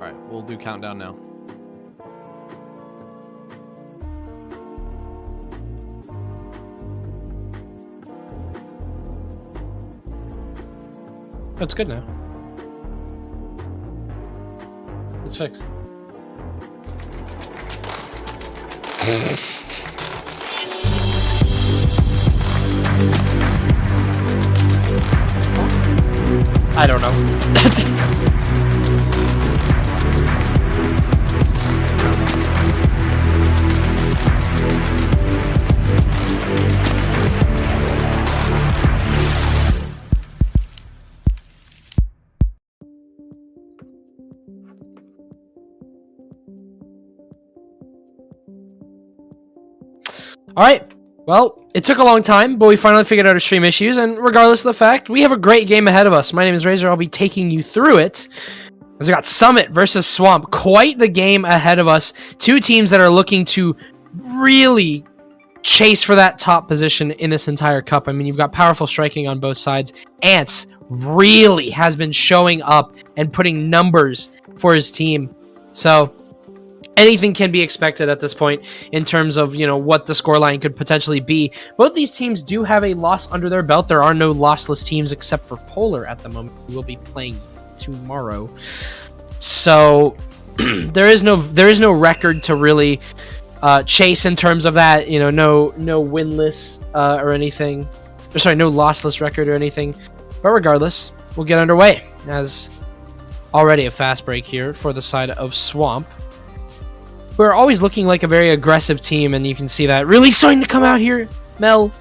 Alright, we'll do countdown now. Oh, it's good now. It's fixed. I don't know. All right. Well, it took a long time, but we finally figured out our stream issues, and regardless of the fact, we have a great game ahead of us. My name is Razor. I'll be taking you through it. As we got Summit versus Swamp. Quite the game ahead of us. Two teams that are looking to really chase for that top position in this entire cup. I mean, you've got powerful striking on both sides. Ants really has been showing up and putting numbers for his team. So anything can be expected at this point in terms of, you know, what the scoreline could potentially be. Both these teams do have a loss under their belt. There are no lossless teams except for Polar at the moment. We will be playing tomorrow. So there is no record to really chase in terms of that. You know, no winless or anything. Or sorry, no lossless record or anything. But regardless, we'll get underway. As already a fast break here for the side of Swamp. We're always looking like a very aggressive team, and you can see that really starting to come out here. Mel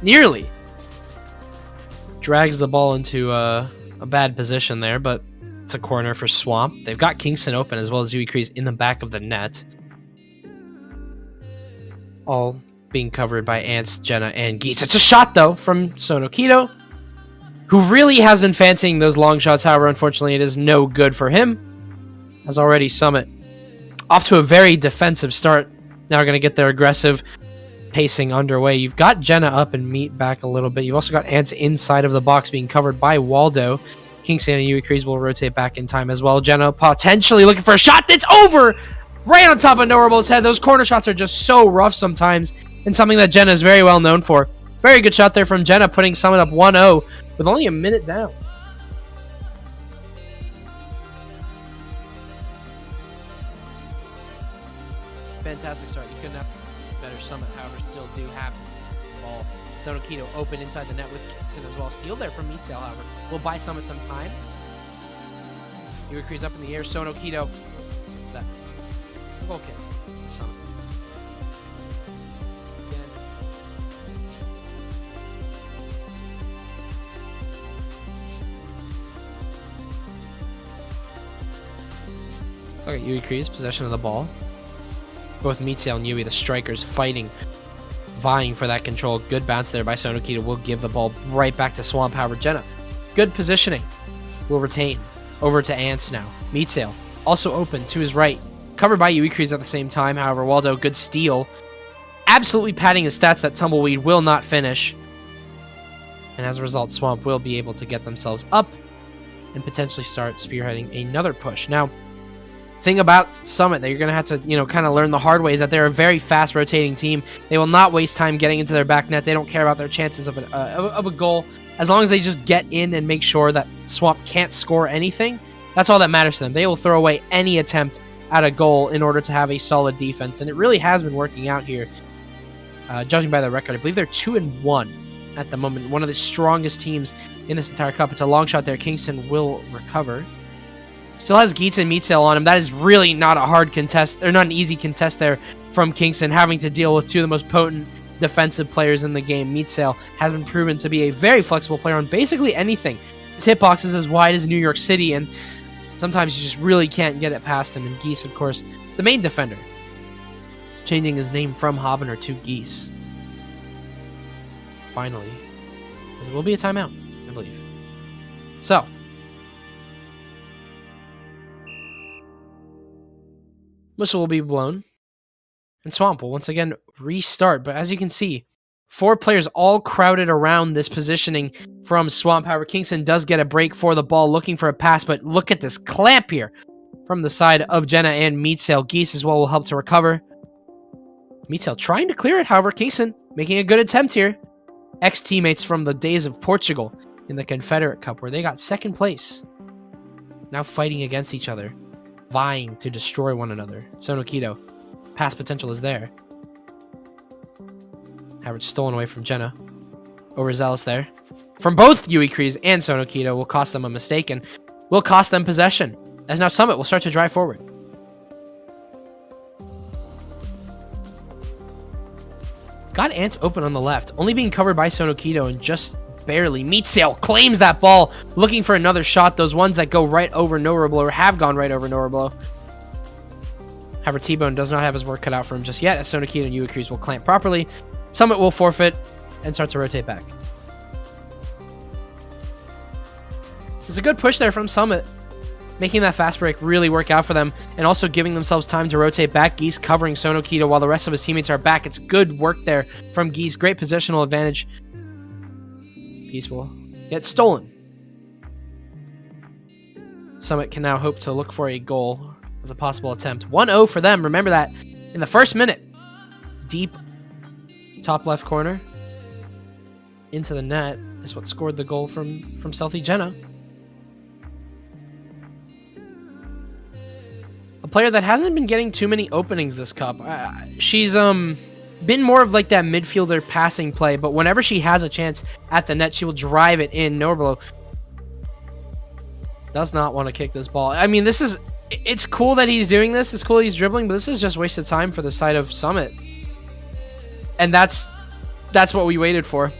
nearly drags the ball into a bad position there, but it's a corner for Swamp. They've got Kingston open as well as Yui Kreese in the back of the net. All being covered by Ants, Jenna, and Geese. It's a shot, though, from Sonokito, who really has been fancying those long shots. However, unfortunately, it is no good for him, as already Summit off to a very defensive start. Now we're going to get their aggressive pacing underway. You've got Jenna up and Meat back a little bit. You've also got Ants inside of the box being covered by Waldo. Kingston and Yui Kreese will rotate back in time as well. Jenna potentially looking for a shot that's over right on top of Norable's head. Those corner shots are just so rough sometimes, and something that Jenna is very well known for. Very good shot there from Jenna, putting Summit up 1-0 with only a minute down. Fantastic start. You couldn't have better. Summit, however, still do have the ball. Sonokito open inside the net with Kingston as well. Steal there from Meatsail, however. Will buy Summit some time. Yui Kreese up in the air. Sonokito. That goal kick. Summit. Look at Yui Kreese, possession of the ball. Both Meatsail and Yui, the strikers, fighting, vying for that control. Good bounce there by Sonokita. Will give the ball right back to Swamp. However, Jenna, good positioning. Will retain. Over to Ants now. Meatsail, also open to his right. Covered by Yui Kreese at the same time. However, Waldo, good steal. Absolutely padding his stats. That Tumbleweed will not finish. And as a result, Swamp will be able to get themselves up and potentially start spearheading another push. Now, thing about Summit that you're going to have to, you know, kind of learn the hard way is that they're a very fast rotating team. They will not waste time getting into their back net. They don't care about their chances of a goal. As long as they just get in and make sure that Swamp can't score anything, that's all that matters to them. They will throw away any attempt at a goal in order to have a solid defense, and it really has been working out here. Judging by the record, I believe they're 2-1 at the moment. One of the strongest teams in this entire cup. It's a long shot there. Kingston will recover. Still has Geets and Meatsail on him. That is really not a hard contest, or not an easy contest there from Kingston, having to deal with two of the most potent defensive players in the game. Meatsail has been proven to be a very flexible player on basically anything. His hitbox is as wide as New York City, and sometimes you just really can't get it past him. And Geese, of course, the main defender, changing his name from Hobner to Geese. Finally, as it will be a timeout, I believe. So, whistle will be blown, and Swamp will once again restart. But as you can see, 4 players all crowded around this positioning from Swamp. However, Kingston does get a break for the ball, looking for a pass, but look at this clamp here. from the side of Jenna and Meatsail. Geese as well will help to recover. Meatsail trying to clear it, however. Kingston making a good attempt here. Ex-teammates from the days of Portugal in the Confederate Cup, where they got second place. Now fighting against each other, vying to destroy one another. Sonokito, pass potential is there. Average stolen away from Jenna. Overzealous there. From both Yui Kreese and Sonokito will cost them a mistake and will cost them possession. As now Summit will start to drive forward. Got Ants open on the left, only being covered by Sonokito and just barely. Meatsail claims that ball, looking for another shot. Those ones that go right over Norablow, or have gone right over Norablow. However, T-Bone does not have his work cut out for him just yet, as Sonokito and Yui Kreese will clamp properly. Summit will forfeit and start to rotate back. There's a good push there from Summit, making that fast break really work out for them, and also giving themselves time to rotate back. Geese covering Sonokito while the rest of his teammates are back. It's good work there from Geese. Great positional advantage. Geese will get stolen. Summit can now hope to look for a goal as a possible attempt. 1-0 for them. Remember that in the first minute. Deep top left corner into the net is what scored the goal from Stealthy Jenna. A player that hasn't been getting too many openings this cup. She's been more of like that midfielder passing play, but whenever she has a chance at the net, she will drive it in. Norablow does not want to kick this ball. I mean, it's cool that he's doing this. It's cool he's dribbling, but this is just wasted time for the side of Summit. And that's what we waited for.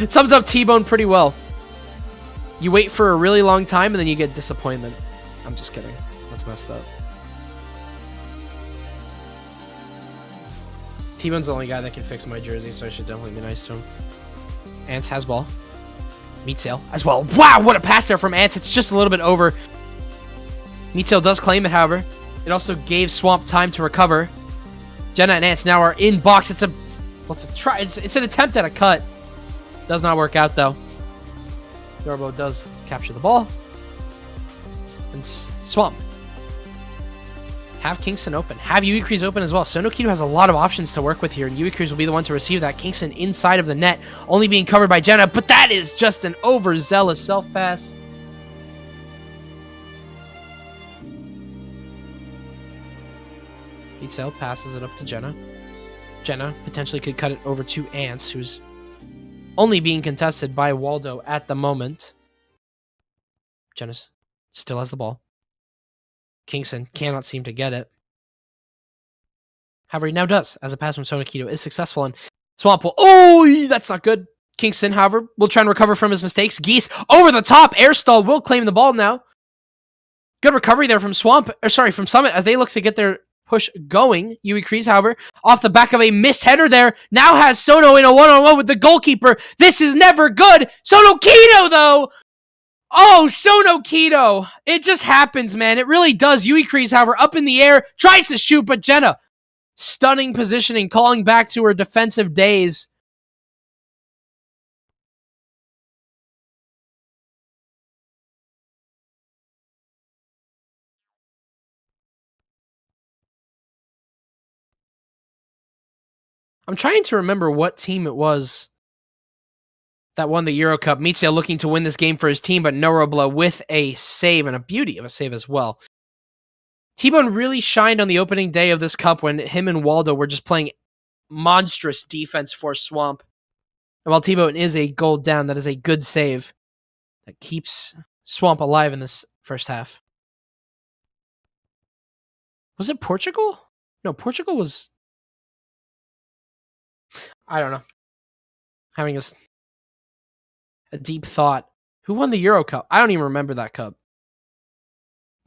It sums up T-Bone pretty well. You wait for a really long time and then you get disappointment. I'm just kidding. That's messed up. T-Bone's the only guy that can fix my jersey, so I should definitely be nice to him. Ants has ball. Meatsail as well. Wow, what a pass there from Ants. It's just a little bit over. Meatsail does claim it, however. It also gave Swamp time to recover. Jenna and Ants now are in box. It's an attempt at a cut. Does not work out, though. Norbo does capture the ball. And Swamp. Have Kingston open. Have Yui Kreese open as well. Sonokito has a lot of options to work with here, and Yui Kreese will be the one to receive that. Kingston inside of the net, only being covered by Jenna, but that is just an overzealous self-pass. Meatsail passes it up to Jenna. Jenna potentially could cut it over to Ants, who's only being contested by Waldo at the moment. Jenna still has the ball. Kingston cannot seem to get it. However, he now does, as a pass from Sonokito is successful, and Swamp will... Oh, that's not good. Kingston, however, will try and recover from his mistakes. Geese over the top. Airstall will claim the ball now. Good recovery there from Summit, as they look to get their push going. Yui Kreese, however, off the back of a missed header there, now has Sono in a one-on-one with the goalkeeper. This is never good. Sonokito, though! Oh, Sonokito! It just happens, man. It really does. Yui Kreese, however, up in the air, tries to shoot, but Jenna, stunning positioning, calling back to her defensive days. I'm trying to remember what team it was that won the Euro Cup. Meatsail looking to win this game for his team, but Norablow with a save, and a beauty of a save as well. T-Bone really shined on the opening day of this cup when him and Waldo were just playing monstrous defense for Swamp. And while T-Bone is a goal down, that is a good save that keeps Swamp alive in this first half. Was it Portugal? No, Portugal was... I don't know. Having a deep thought. Who won the Euro Cup? I don't even remember that cup.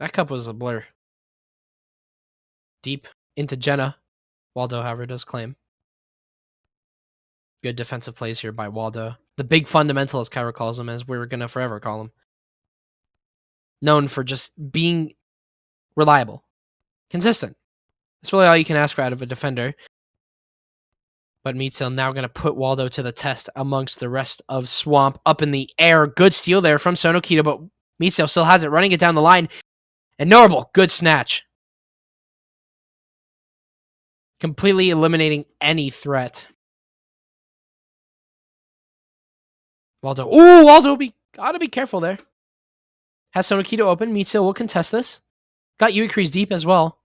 That cup was a blur. Deep into Jenna. Waldo, however, does claim. Good defensive plays here by Waldo. The big fundamental, as Kyra calls him, as we're going to forever call him. Known for just being reliable. Consistent. That's really all you can ask for out of a defender. But Meatsail now going to put Waldo to the test amongst the rest of Swamp. Up in the air. Good steal there from Sonokito, but Meatsail still has it, running it down the line. And Norable, good snatch. Completely eliminating any threat. Waldo. Ooh, Waldo, gotta be careful there. Has Sonokito open. Meatsail will contest this. Got Uikrease deep as well.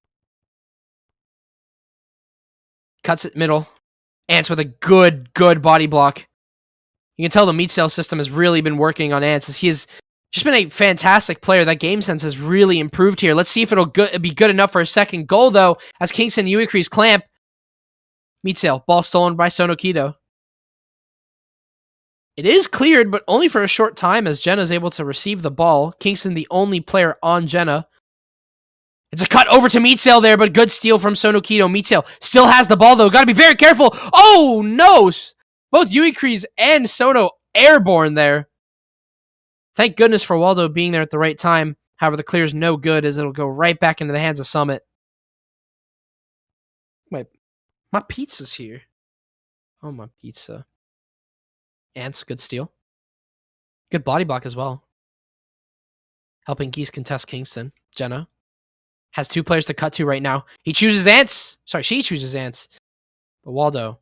Cuts it middle. Ants with a good body block. You can tell the Meatsail system has really been working on Ants, as he has just been a fantastic player. That game sense has really improved here. Let's see if it'll be good enough for a second goal, though, as Kingston Uikrease clamp. Meatsail, ball stolen by Sonokito. It is cleared, but only for a short time, as Jenna's able to receive the ball. Kingston, the only player on Jenna. It's a cut over to Meatsail there, but good steal from Sonokito. Meatsail still has the ball, though. Got to be very careful. Oh, no! Both Uikrease and Sono airborne there. Thank goodness for Waldo being there at the right time. However, the clear is no good, as it'll go right back into the hands of Summit. Wait, my pizza's here. Oh, my pizza. Ants, good steal. Good body block as well. Helping Geese contest Kingston. Jenna has two players to cut to right now. He chooses Ants. Sorry, she chooses Ants. But Waldo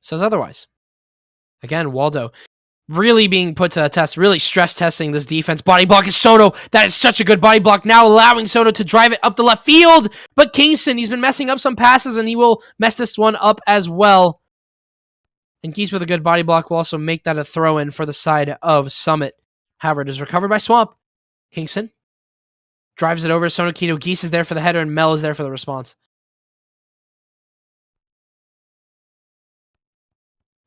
says otherwise. Again, Waldo really being put to the test, really stress testing this defense. Body block is Sono. That is such a good body block, now allowing Sono to drive it up the left field. But Kingston, he's been messing up some passes, and he will mess this one up as well. And Geese with a good body block will also make that a throw-in for the side of Summit. However, it is recovered by Swamp. Kingston drives it over to Sonokito. Geese is there for the header, and Mel is there for the response.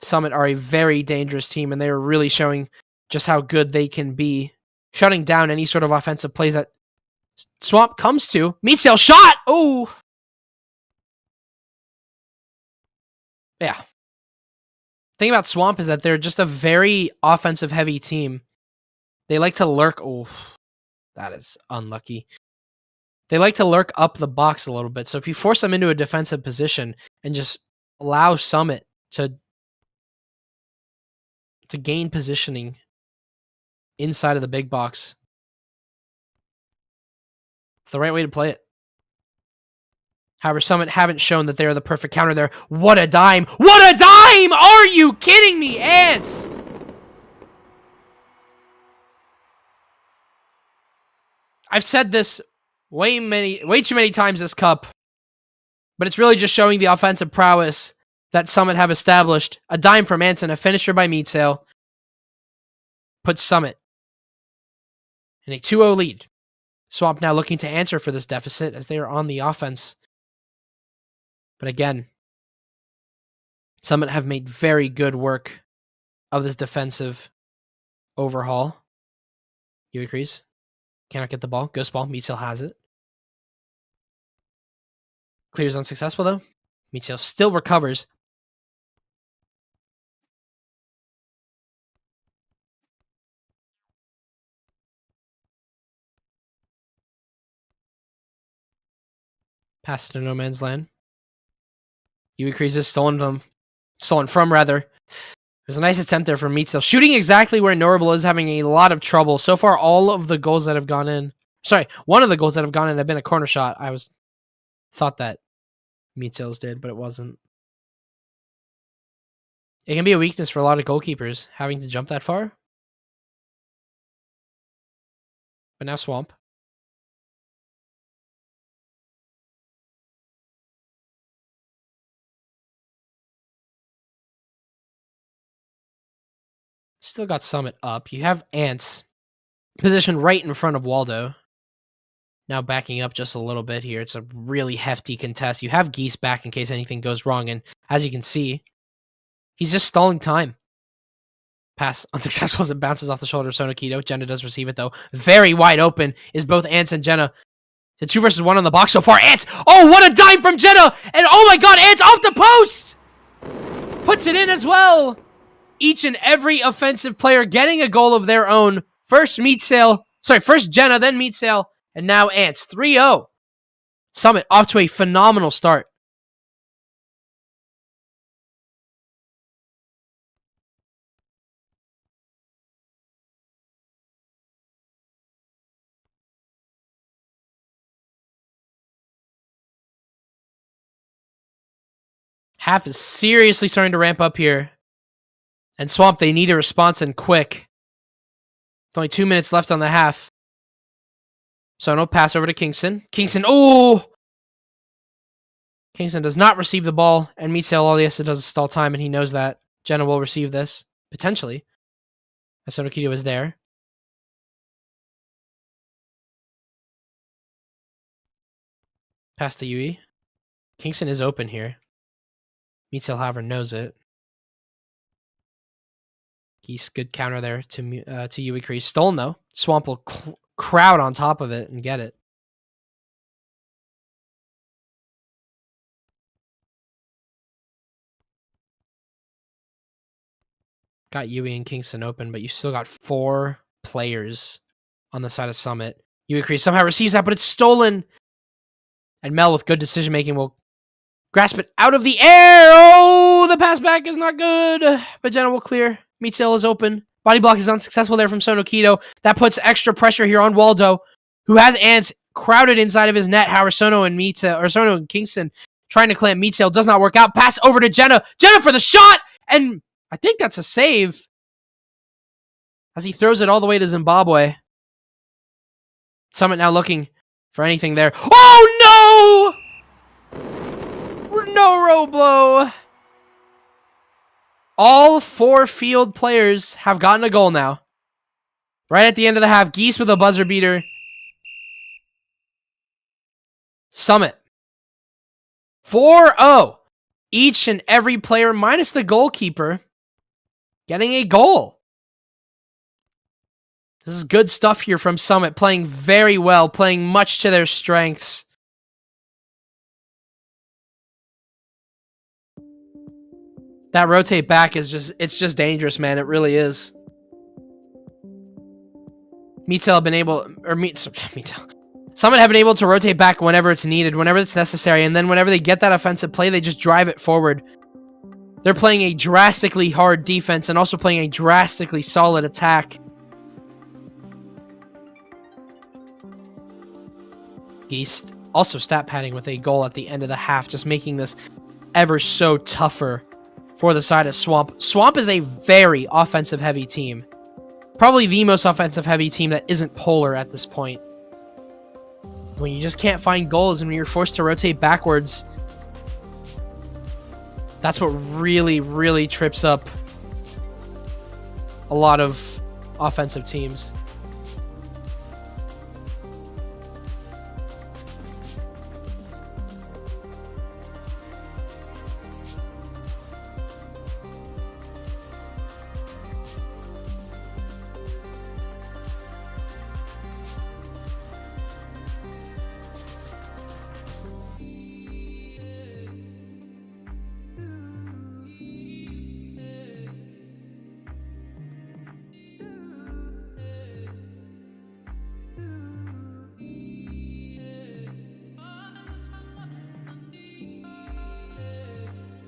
Summit are a very dangerous team, and they are really showing just how good they can be, shutting down any sort of offensive plays that Swamp comes to. Meatsail shot! Oh! Yeah. The thing about Swamp is that they're just a very offensive-heavy team. They like to lurk... Oh, that is unlucky. They like to lurk up the box a little bit, so if you force them into a defensive position and just allow Summit to gain positioning inside of the big box, it's the right way to play it. However, Summit haven't shown that they're the perfect counter there. What a dime! What a dime! Are you kidding me, Ants? I've said this way too many times this cup, but it's really just showing the offensive prowess that Summit have established. A dime from Ants and a finisher by Meatsail puts Summit in a 2-0 lead. Swamp now looking to answer for this deficit as they are on the offense. But again, Summit have made very good work of this defensive overhaul. Uikrease cannot get the ball. Ghost ball. Meatsail has it. Clears unsuccessful though. Meatsail still recovers. Pass to no man's land. Uikrease is stolen from rather. There's a nice attempt there from Meatsail, shooting exactly where Norable is, having a lot of trouble. So far, all of the goals that have gone in... Sorry, one of the goals that have gone in have been a corner shot. I thought that Meatsail's did, but it wasn't. It can be a weakness for a lot of goalkeepers, having to jump that far. But now Swamp. Still got Summit up. You have Ants positioned right in front of Waldo. Now backing up just a little bit here. It's a really hefty contest. You have Geese back in case anything goes wrong. And as you can see, he's just stalling time. Pass unsuccessful as it bounces off the shoulder of Sonokito. Jenna does receive it though. Very wide open is both Ants and Jenna. The 2 versus 1 on the box so far. Ants! Oh, what a dime from Jenna! And oh my god, Ants off the post! Puts it in as well! Each and every offensive player getting a goal of their own. First Jenna, then Meatsail, and now Ants. 3-0. Summit off to a phenomenal start. Half is seriously starting to ramp up here. And Swamp, they need a response and quick. Only 2 minutes left on the half. Sono pass over to Kingston. Kingston, oh! Kingston does not receive the ball, and Mietzel all he has to do is stall time, and he knows that. Jenna will receive this, potentially. As Sonokito is there. Pass to Yui. Kingston is open here. Mietzel, however, knows it. He's good counter there to Yui Crease. Stolen, though. Swamp will crowd on top of it and get it. Got Yui and Kingston open, but you've still got 4 players on the side of Summit. Yui Crease somehow receives that, but it's stolen. And Mel, with good decision-making, will grasp it out of the air. Oh, the pass back is not good. But Jenna will clear. Mietzel is open. Body block is unsuccessful there from Sonokito. That puts extra pressure here on Waldo, who has ants crowded inside of his net. However, Sono and Kingston trying to clamp Mietzel does not work out. Pass over to Jenna. Jenna for the shot! And I think that's a save. As he throws it all the way to Zimbabwe. Summit now looking for anything there. Oh, no! No row blow. All 4 field players have gotten a goal now. Right at the end of the half, Geese with a buzzer beater. Summit. 4-0. Each and every player, minus the goalkeeper, getting a goal. This is good stuff here from Summit, playing very well, playing much to their strengths. That rotate back is just dangerous, man. It really is. Mietzel have been able, Summit have been able to rotate back whenever it's needed, whenever it's necessary, and then whenever they get that offensive play, they just drive it forward. They're playing a drastically hard defense and also playing a drastically solid attack. Geest also stat padding with a goal at the end of the half, just making this ever so tougher for the side of Swamp. Swamp is a very offensive-heavy team. Probably the most offensive-heavy team that isn't Polar at this point. When you just can't find goals and when you're forced to rotate backwards, that's what really, really trips up a lot of offensive teams.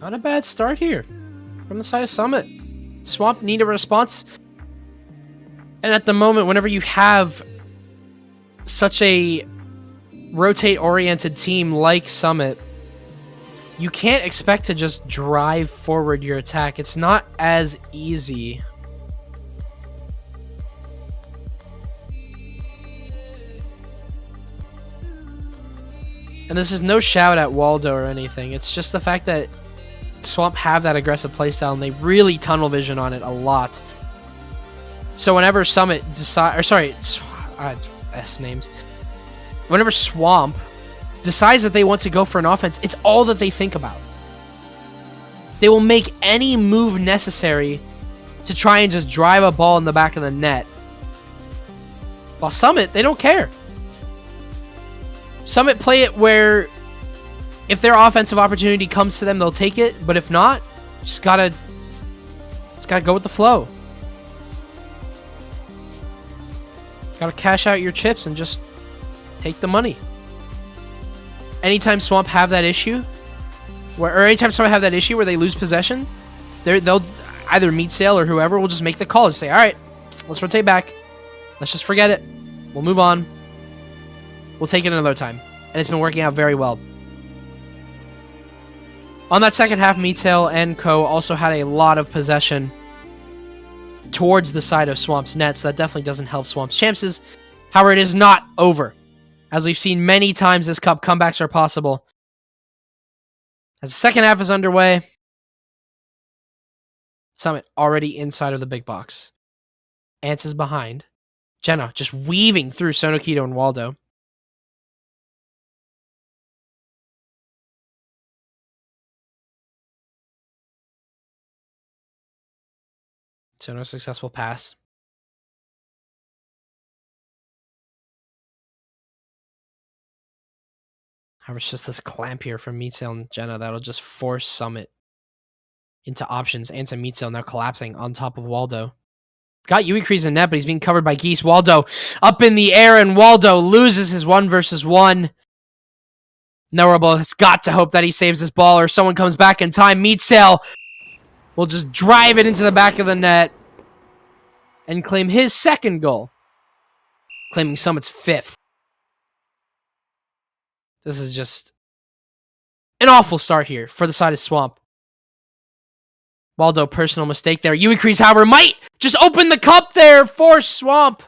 Not a bad start here from the side of Summit. Swamp need a response. And at the moment, whenever you have such a rotate-oriented team like Summit, you can't expect to just drive forward your attack. It's not as easy. And this is no shout at Waldo or anything. It's just the fact that Swamp have that aggressive playstyle and they really tunnel vision on it a lot. So whenever Summit whenever Swamp decides that they want to go for an offense, it's all that they think about. They will make any move necessary to try and just drive a ball in the back of the net. While Summit, they don't care. Summit play it where if their offensive opportunity comes to them, they'll take it. But if not, just gotta go with the flow. Gotta cash out your chips and just take the money. Anytime Swamp have that issue, or anytime Swamp have that issue where they lose possession, they'll either Mietzel or whoever will just make the call. Just say, all right, let's rotate back. Let's just forget it. We'll move on. We'll take it another time. And it's been working out very well. On that second half, Meatail and Co. also had a lot of possession towards the side of Swamp's net, so that definitely doesn't help Swamp's chances. However, it is not over. As we've seen many times this cup, comebacks are possible. As the second half is underway, Summit already inside of the big box. Ants is behind. Jenna just weaving through Sonokito and Waldo. So no successful pass. However, it's just this clamp here from Meatsail and Jenna that'll just force Summit into options. Ants and Meatsail now collapsing on top of Waldo. Got Yui Kreese in net, but he's being covered by Geese. Waldo up in the air, and Waldo loses his 1v1. Norable has got to hope that he saves this ball or someone comes back in time. Meatsail will just drive it into the back of the net and claim his second goal, claiming Summit's 5th. This is just an awful start here for the side of Swamp. Waldo, personal mistake there. Yui Kreese, however, might just open the cup there for Swamp.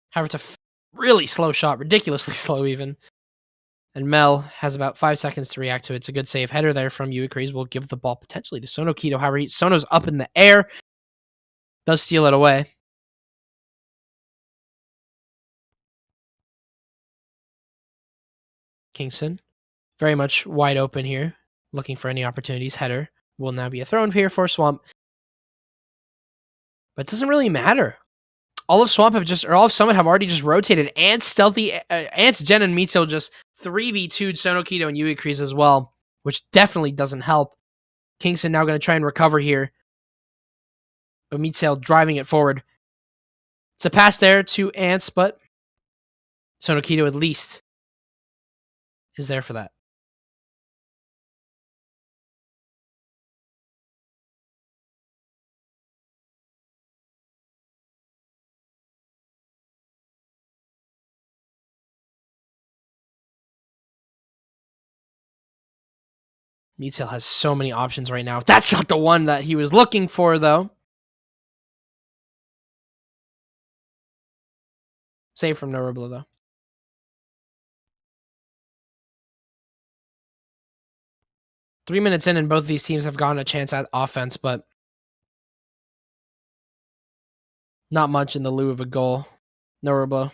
However, it's a really slow shot, ridiculously slow even. And Mel has about 5 seconds to react to it. It's a good save. Header there from Yui Kreese will give the ball potentially to Sonokito. However, Sono's up in the air. Does steal it away. Kingston, very much wide open here, looking for any opportunities. Header will now be a throw-in here for Swamp. But it doesn't really matter. All of Swamp have just, or all of Summit have already just rotated. Ants, Jen, and Mitsuo just 3v2'd Sonokito and Yui Kreese as well, which definitely doesn't help. Kingston now going to try and recover here. But Mitsuo driving it forward. It's a pass there to Ants, but Sonokito at least is there for that. Meatsail has so many options right now. That's not the one that he was looking for, though. Save from Norable, though. Three minutes in, and both of these teams have gotten a chance at offense, but not much in the lieu of a goal. Norable.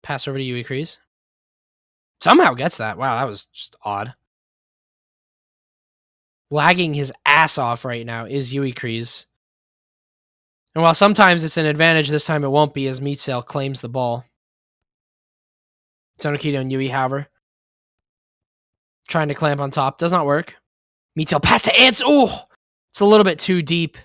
Pass over to Yui Kreese. Somehow gets that. Wow, that was just odd. Lagging his ass off right now is Yui Kreese. And while sometimes it's an advantage, this time it won't be as Meatsail claims the ball. Sonokito and Yui, however, trying to clamp on top. Does not work. Meatsail pass to Ants. Oh, it's a little bit too deep.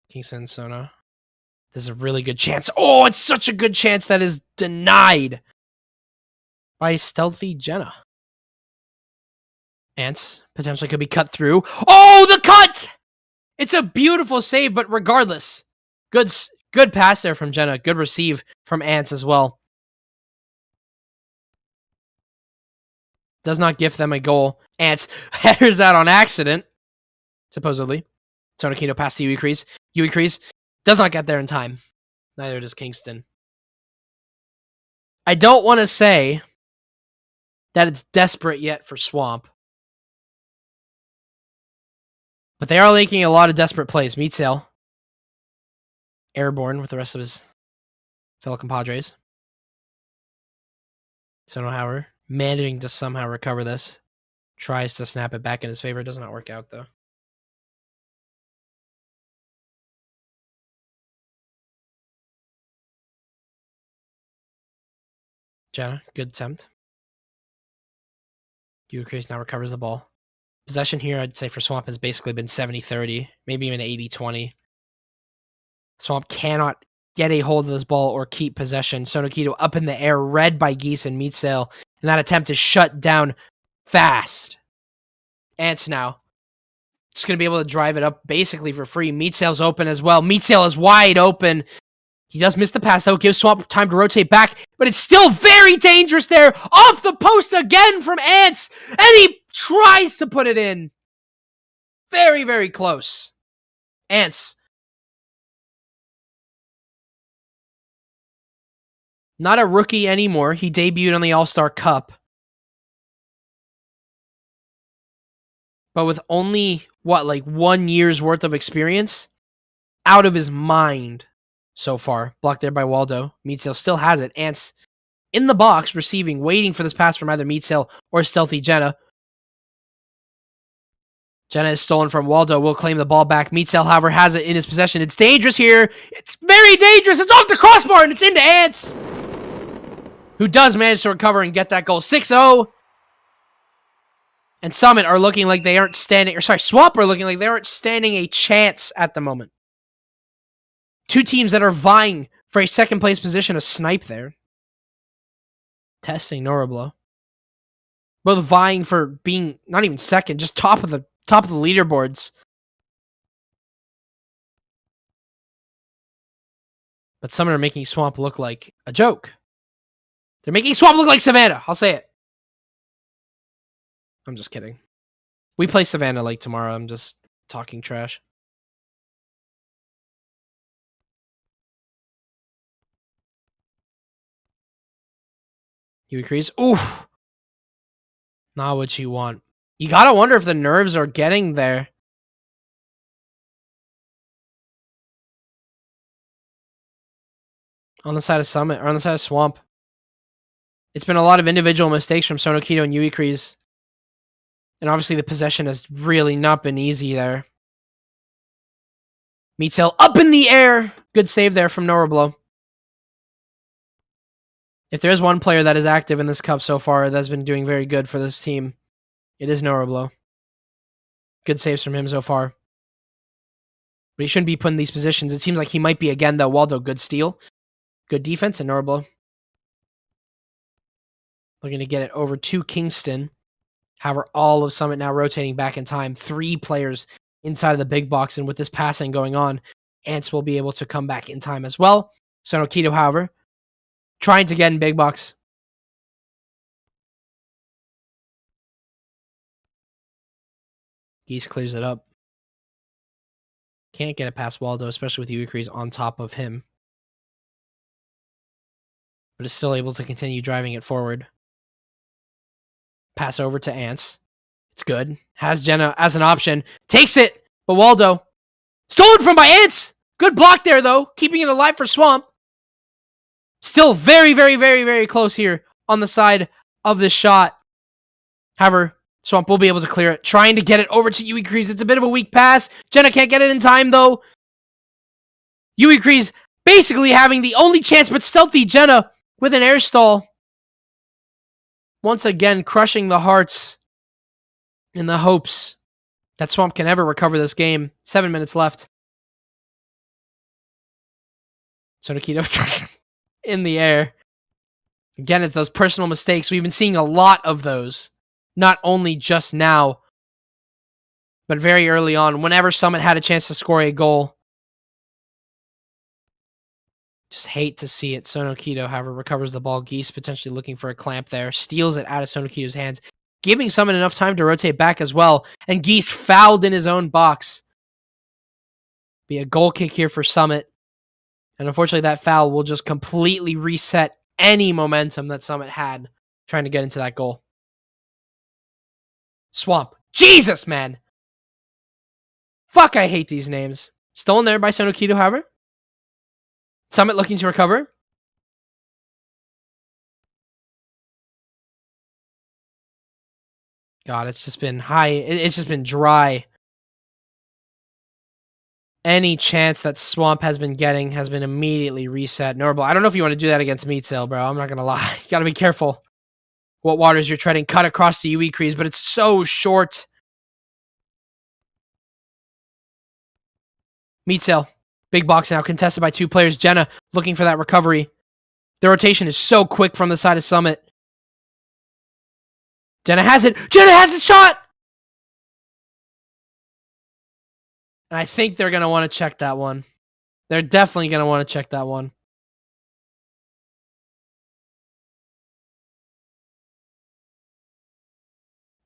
Kingston, Sona. This is a really good chance. Oh, it's such a good chance that is denied by stealthy Jenna. Ants potentially could be cut through. Oh, the cut! It's a beautiful save, but regardless, good pass there from Jenna. Good receive from Ants as well. Does not gift them a goal. Ants headers out on accident, supposedly. Sonokito pass to Yui Kreese. Yui Kreese does not get there in time. Neither does Kingston. I don't want to say that it's desperate yet for Swamp, but they are making a lot of desperate plays. Meatsail, airborne with the rest of his fellow compadres. Sono, however, managing to somehow recover this. Tries to snap it back in his favor. Does not work out, though. Jenna, good attempt. Yui Kreese now recovers the ball. Possession here, I'd say, for Swamp has basically been 70-30, maybe even 80-20. Swamp cannot get a hold of this ball or keep possession. Sonokito up in the air, read by Geese and Meatsail, and that attempt is shut down fast. Ants now. Just going to be able to drive it up basically for free. Meatsail's open as well. Meatsail is wide open. He does miss the pass, though. Gives Swamp time to rotate back, but it's still very dangerous there. Off the post again from Ants, and he tries to put it in. Very, very close. Ants. Not a rookie anymore. He debuted on the All-Star Cup. But with only, 1 year's worth of experience? Out of his mind so far. Blocked there by Waldo. Meatsail still has it. Ants in the box, receiving, waiting for this pass from either Meatsail or Stealthy Jenna. Jenna is stolen from Waldo. Will claim the ball back. Meatsail, however, has it in his possession. It's dangerous here. It's very dangerous. It's off the crossbar, and it's into Ants, who does manage to recover and get that goal. 6-0. And Summit are looking like they aren't standing, Swamp are looking like they aren't standing a chance at the moment. Two teams that are vying for a second place position to snipe there. Testing Norablo. Both vying for being not even second, just top of the leaderboards. But Summit are making Swamp look like a joke. They're making Swamp look like Savannah. I'll say it. I'm just kidding. We play Savannah Lake tomorrow. I'm just talking trash. You increase. Oof. Not what you want. You gotta wonder if the nerves are getting there. On the side of Summit, or on the side of Swamp. It's been a lot of individual mistakes from Sonokito and Uikrees. And obviously the possession has really not been easy there. Meatsail up in the air. Good save there from Norablo. If there's one player that is active in this cup so far that's been doing very good for this team, it is Norablo. Good saves from him so far. But he shouldn't be put in these positions. It seems like he might be again, though. Waldo, good steal. Good defense, and Norablo looking to get it over to Kingston. However, all of Summit now rotating back in time. 3 players inside of the big box, and with this passing going on, Ants will be able to come back in time as well. Sonokito, however, trying to get in big box. Geese clears it up. Can't get it past Waldo, especially with Uikrees on top of him. But is still able to continue driving it forward. Pass over to Ants. It's good. Has Jenna as an option. Takes it, but Waldo. Stolen from by Ants! Good block there, though. Keeping it alive for Swamp. Still very, very, very, very close here on the side of this shot. However, Swamp will be able to clear it. Trying to get it over to Uikrees. It's a bit of a weak pass. Jenna can't get it in time, though. Uikrees basically having the only chance, but Stealthy Jenna with an air stall. Once again, crushing the hearts in the hopes that Swamp can ever recover this game. 7 minutes left. Sonokito in the air. Again, it's those personal mistakes. We've been seeing a lot of those. Not only just now, but very early on. Whenever Summit had a chance to score a goal. Just hate to see it. Sonokito, however, recovers the ball. Geese potentially looking for a clamp there. Steals it out of Sonokito's hands. Giving Summit enough time to rotate back as well. And Geese fouled in his own box. Be a goal kick here for Summit. And unfortunately, that foul will just completely reset any momentum that Summit had trying to get into that goal. Swamp. Jesus, man! Fuck, I hate these names. Stolen there by Sonokito, however. Summit looking to recover. God, it's just been high. It's just been dry. Any chance that Swamp has been getting has been immediately reset. Normal. I don't know if you want to do that against Meatsail, bro. I'm not going to lie. You got to be careful what waters you're treading. Cut across the Uikrees, but it's so short. Meatsail. Big box now, contested by 2 players. Jenna looking for that recovery. The rotation is so quick from the side of Summit. Jenna has it. Jenna has the shot! And I think they're going to want to check that one. They're definitely going to want to check that one.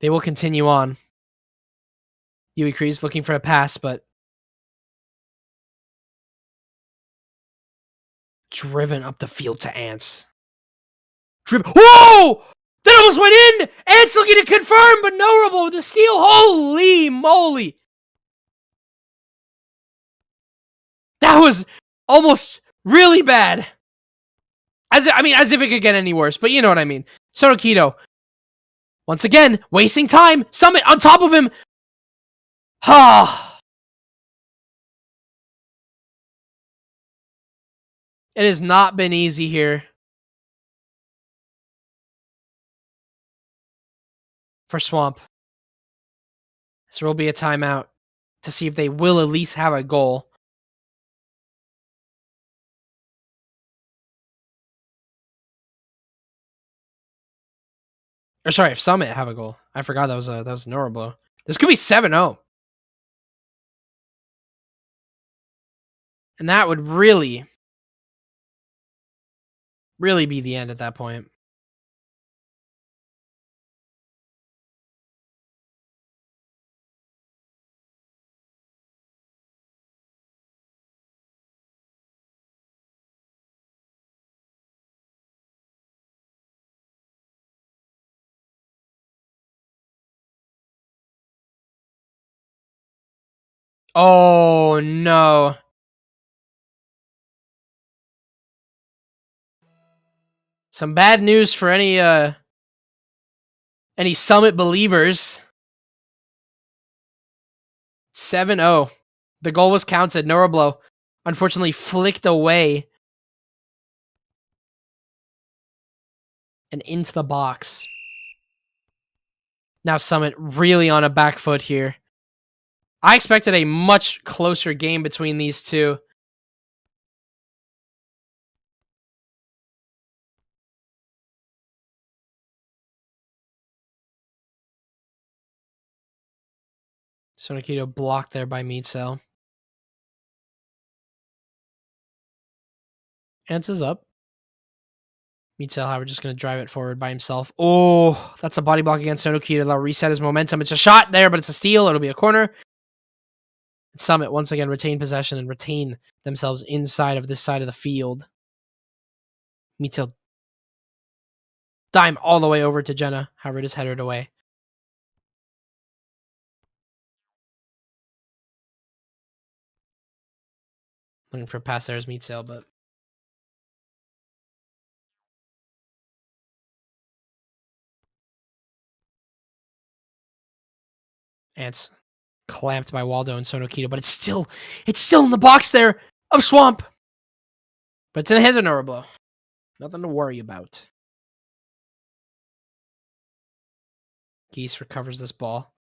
They will continue on. Yui Kreese looking for a pass, but driven up the field to Ants. Whoa! That almost went in! Ants looking to confirm, but Norable with the steal. Holy moly! That was almost really bad. As if it could get any worse, but you know what I mean. Sonokito, once again, wasting time. Summit on top of him. It has not been easy here for Swamp. So there will be a timeout to see if they will at least have a goal. Or sorry, if Summit have a goal. I forgot that was a Norablow. This could be 7-0. And that would really be the end at that point. Oh no. Some bad news for any Summit believers. 7-0. The goal was counted. Norablow unfortunately flicked away and into the box. Now Summit really on a back foot here. I expected a much closer game between these two. Sonokito blocked there by Meatcell. Ants is up. Meatcell, however, just going to drive it forward by himself. Oh, that's a body block against Sonokito. That'll reset his momentum. It's a shot there, but it's a steal. It'll be a corner. Summit once again retain possession and retain themselves inside of this side of the field. Meatcell dime all the way over to Jenna. However, just headed away. Looking for a pass there is Meatcell, but Ants clamped by Waldo and Sonokito, but it's still in the box there of Swamp. But it's in the hands of Norablow. Nothing to worry about. Geese recovers this ball.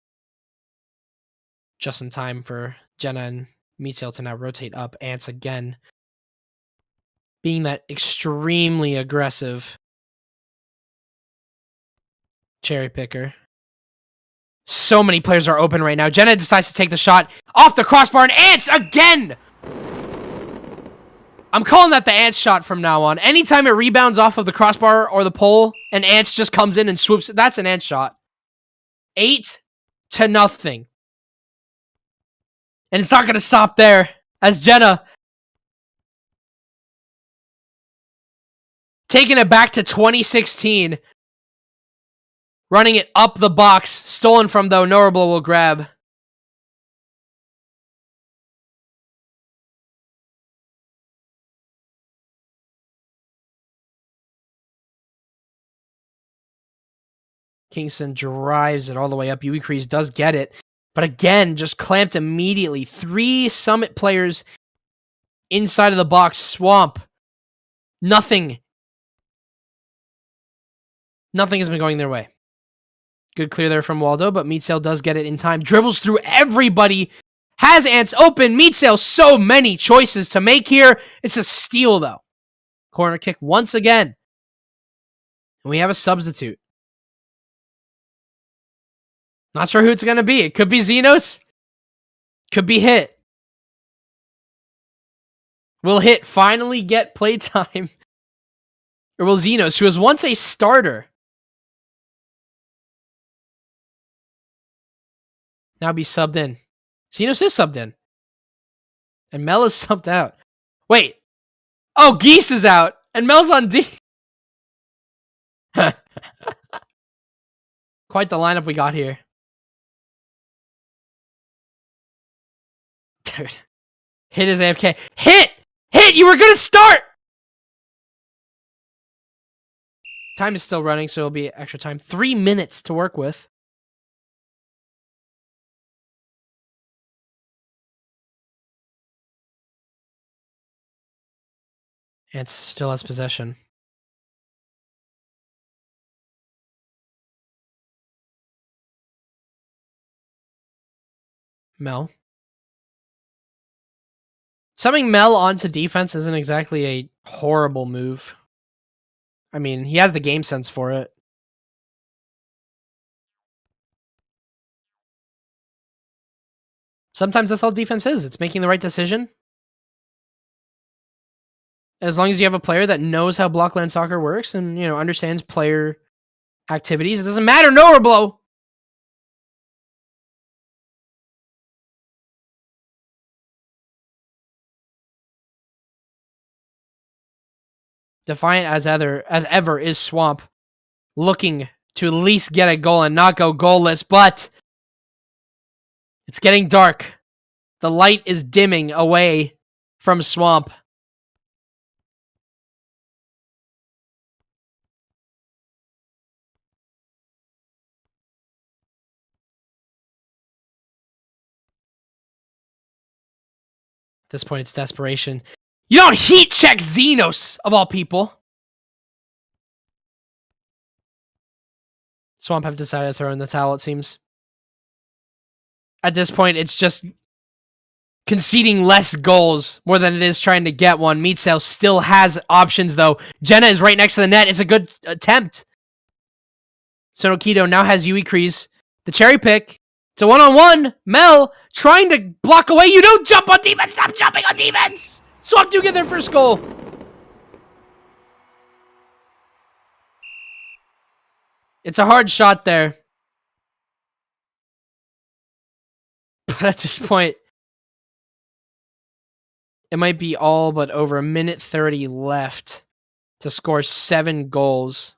Just in time for Jenna and Meatcell to now rotate up. Ants again being that extremely aggressive cherry picker. So many players are open right now. Jenna decides to take the shot off the crossbar, and Ants again! I'm calling that the Ants shot from now on. Anytime it rebounds off of the crossbar or the pole, and Ants just comes in and swoops it, that's an Ants shot. 8-0. And it's not going to stop there, as Jenna taking it back to 2016. Running it up the box. Stolen from, though. Norablow will grab. Kingston drives it all the way up. Yui Kreese does get it. But again, just clamped immediately. 3 Summit players inside of the box. Swamp. Nothing has been going their way. Good clear there from Waldo, but Meatcell does get it in time. Dribbles through everybody. Has Ants open. Meatsail, so many choices to make here. It's a steal, though. Corner kick once again. And we have a substitute. Not sure who it's going to be. It could be Xenos. Could be Hit. Will Hit finally get playtime? Or will Xenos, who was once a starter, now be subbed in? Xenos is subbed in. And Mel is subbed out. Wait. Oh, Geese is out. And Mel's on D. Quite the lineup we got here. Dude. Hit is AFK. Hit! Hit! You were going to start! Time is still running, so it'll be extra time. 3 minutes to work with. And still has possession. Mel. Subbing Mel onto defense isn't exactly a horrible move. I mean, he has the game sense for it. Sometimes that's all defense is. It's making the right decision. As long as you have a player that knows how Blockland soccer works and, you know, understands player activities, it doesn't matter. No blow. Defiant as ever is Swamp, looking to at least get a goal and not go goalless, but it's getting dark. The light is dimming away from Swamp. At this point, it's desperation. You don't heat check Xenos, of all people. Swamp have decided to throw in the towel, it seems. At this point, it's just conceding less goals more than it is trying to get one. Meatsail still has options, though. Jenna is right next to the net. It's a good attempt. Sonokito now has Yui Kreese. The cherry pick. It's a one-on-one. Mel trying to block away. You don't jump on defense. Stop jumping on defense. Swamp do get their first goal. It's a hard shot there. But at this point, it might be all but over. 1:30 left to score 7 goals.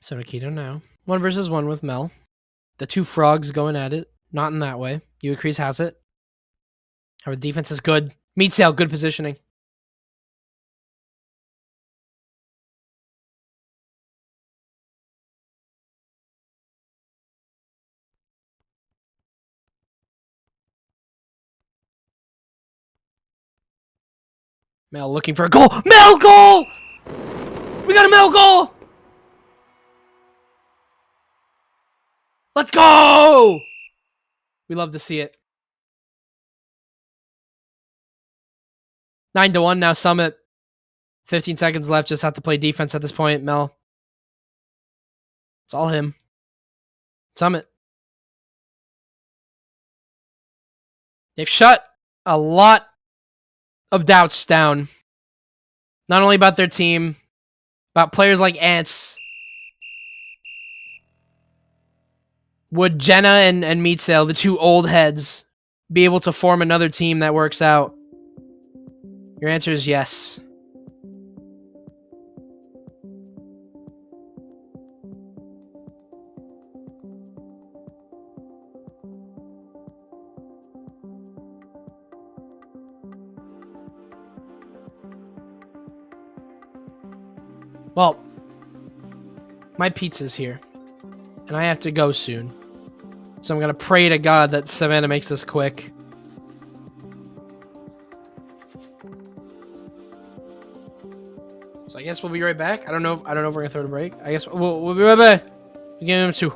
So Nikito now. 1 versus 1 with Mel. The 2 frogs going at it. Not in that way. Yui Kreese has it. Our defense is good. Meatsail, good positioning. Mel looking for a goal. Mel goal! We got a Mel goal! Let's go! We love to see it. 9-1 now, Summit. 15 seconds left. Just have to play defense at this point, Mel. It's all him. Summit. They've shut a lot of doubts down. Not only about their team, about players like Ants. Would Jenna and Meatsail, the 2 old heads, be able to form another team that works out? Your answer is yes. Well, my pizza's here, and I have to go soon. So I'm gonna pray to God that Savannah makes this quick. So I guess we'll be right back. I don't know if we're gonna throw a break. I guess we'll be right back. Game 2.